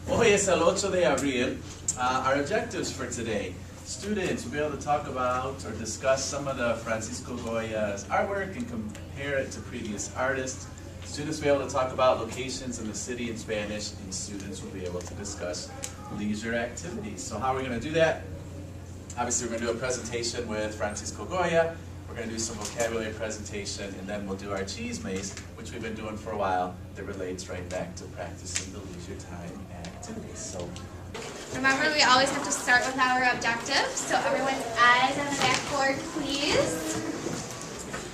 Hoy es el 8 de abril. Our objectives for today. Students will be able to talk about or discuss some of the Francisco Goya's artwork and compare it to previous artists. Students will be able to talk about locations in the city in Spanish, and students will be able to discuss leisure activities. So how are we going to do that? Obviously, we're going to do a presentation with Francisco Goya. We're going to do some vocabulary presentation, and then we'll do our cheese maze, which we've been doing for a while, that relates right back to practicing the leisure time activities. So, remember, we always have to start with our objectives. So everyone's eyes on the backboard, please.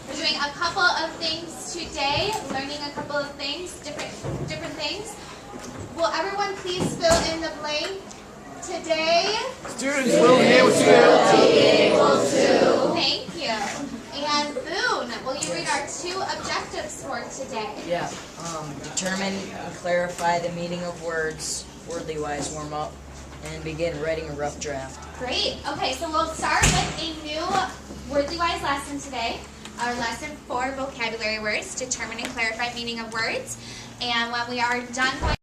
We're doing a couple of things today, learning a couple of things, different things. Will everyone please fill in the blank? Today, students will be able to. Thank you. And Boone, will you read our 2 objectives for today? Yeah. Determine and clarify the meaning of words, wordly-wise warm up, and begin writing a rough draft. Great. Okay, so we'll start with a new wordly-wise lesson today. Our lesson 4, vocabulary words, determine and clarify meaning of words. And when we are done with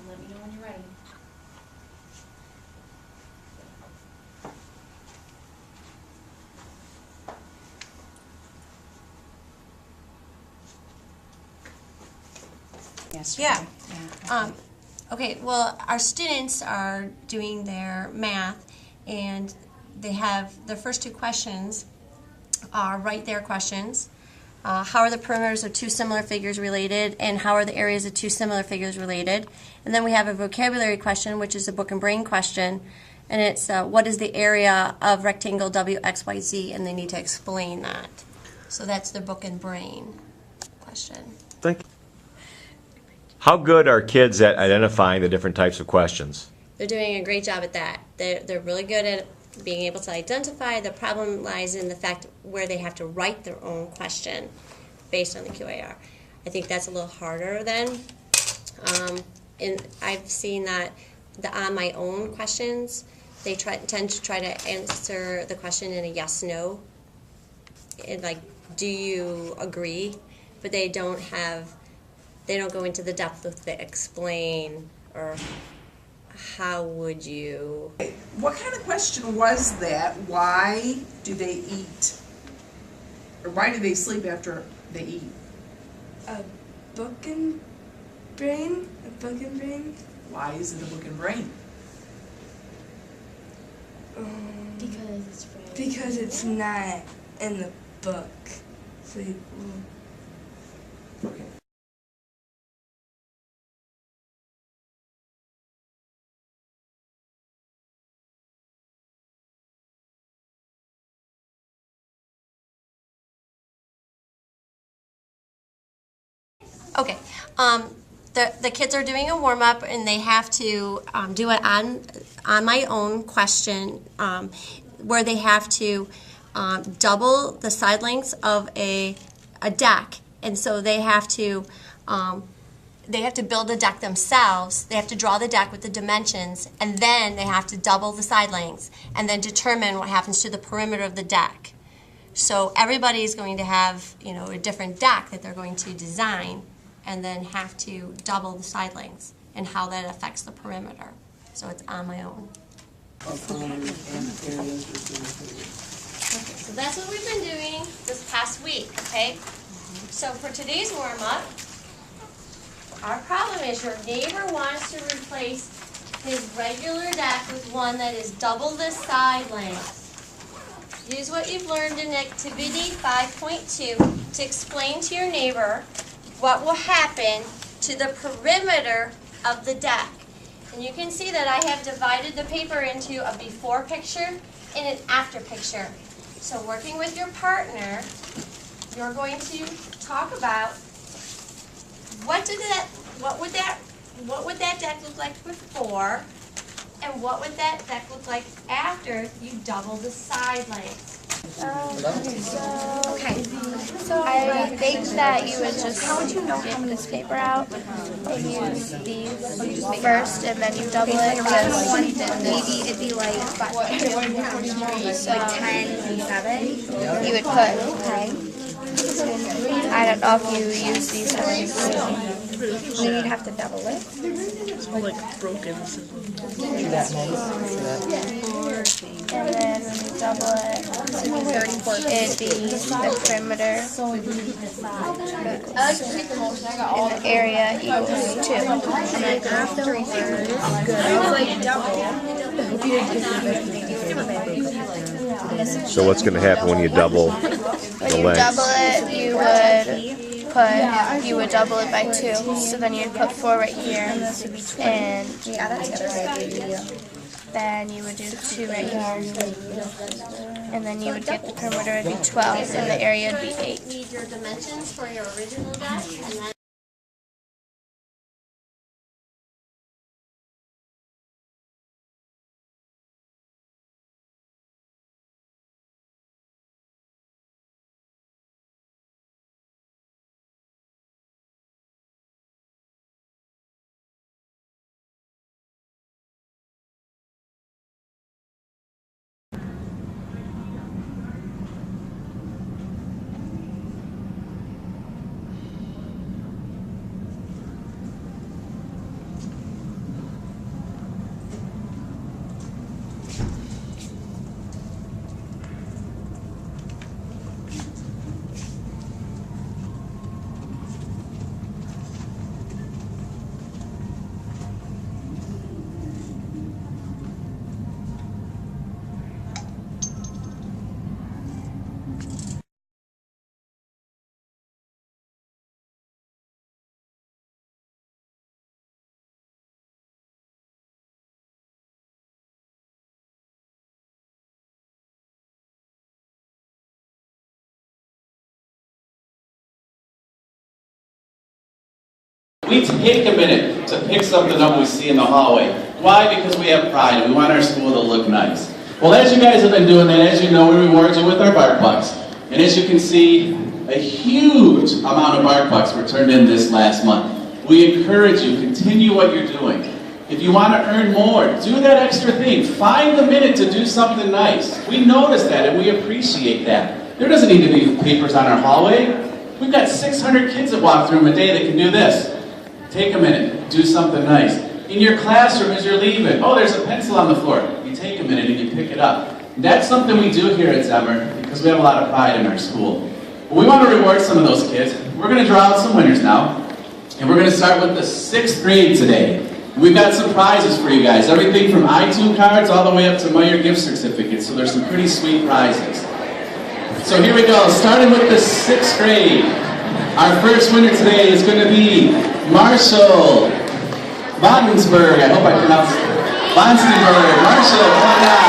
let me know when you're ready. Yes. Yeah. Okay, well, our students are doing their math, and they have the first 2 questions are write their questions. How are the perimeters of 2 similar figures related, and how are the areas of 2 similar figures related? And then we have a vocabulary question, which is a book and brain question, and it's what is the area of rectangle WXYZ, and they need to explain that. So that's their book and brain question. Thank you. How good are kids at identifying the different types of questions? They're doing a great job at that. They're really good at being able to identify. The problem lies in the fact where they have to write their own question based on the Q.A.R. I think that's a little harder then. And I've seen that on my own questions, they tend to try to answer the question in a yes/no. Like, do you agree? But they don't go into the depth of the explain or how would you. What kind of question was that? Why do they eat? Or why do they sleep after they eat? A book and brain? A book and brain? Why is it a book and brain? Because it's not in the book. So Okay. Okay, the kids are doing a warm-up, and they have to do it on my own question, where they have to double the side lengths of a deck, and so they have to build a deck themselves. They have to draw the deck with the dimensions, and then they have to double the side lengths, and then determine what happens to the perimeter of the deck. So everybody is going to have, a different deck that they're going to design, and then have to double the side lengths and how that affects the perimeter. So it's on my own. Okay, so that's what we've been doing this past week, okay? So for today's warm-up, our problem is your neighbor wants to replace his regular deck with one that is double the side length. Use what you've learned in Activity 5.2 to explain to your neighbor what will happen to the perimeter of the deck. And you can see that I have divided the paper into a before picture and an after picture. So working with your partner, you're going to talk about what would that deck look like before, And what would that deck look like after you double the side length? Okay, so I think that you would just, how would you know how this paper out? And use these first and then you double it. Maybe it'd be like 10 and 7. You would put, okay. I don't know if you use these ones. Then you'd have to double it. It's more like broken. And then when you double it, it'd be the perimeter. And the area equals 2. And then afterwards, So what's going to happen when you double when the you length? double it, you would double it by 2. So then you'd put 4 right here, and then you would do 2 right here, and then you would get the perimeter would be 12, and the area would be 8. You need your dimensions for your original deck, and then We take a minute to pick something up we see in the hallway. Why? Because we have pride and we want our school to look nice. Well, as you guys have been doing that, as you know, we reward you with our bark bucks. And as you can see, a huge amount of bark bucks were turned in this last month. We encourage you, continue what you're doing. If you want to earn more, do that extra thing. Find the minute to do something nice. We notice that and we appreciate that. There doesn't need to be papers on our hallway. We've got 600 kids that walk through them a day that can do this. Take a minute, do something nice. In your classroom as you're leaving, oh, there's a pencil on the floor. You take a minute and you pick it up. That's something we do here at Zemmer because we have a lot of pride in our school. But we want to reward some of those kids. We're going to draw out some winners now. And we're going to start with the 6th grade today. We've got some prizes for you guys. Everything from iTunes cards all the way up to Meyer gift certificates. So there's some pretty sweet prizes. So here we go, starting with the 6th grade. Our first winner today is going to be Marshall Vonsberg. I hope I pronounced it. Vonsberg. Marshall, come on down.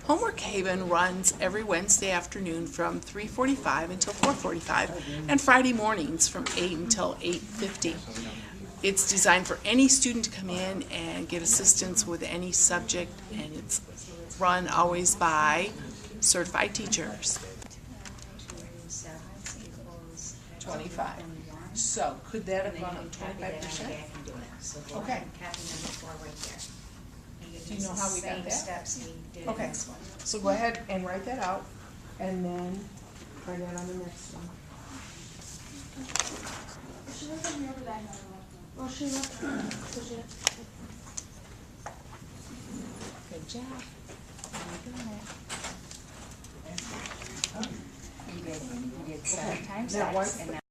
Homework Haven runs every Wednesday afternoon from 3:45 until 4:45 and Friday mornings from 8 until 8:50. It's designed for any student to come in and get assistance with any subject, and it's run always by certified teachers. 25. So could that have gone up 25%? Okay. Do you know how we got that? Okay, so go ahead and write that out, and then try that on the next one. Good job. You're doing it. You did 7 times Now, X, once and now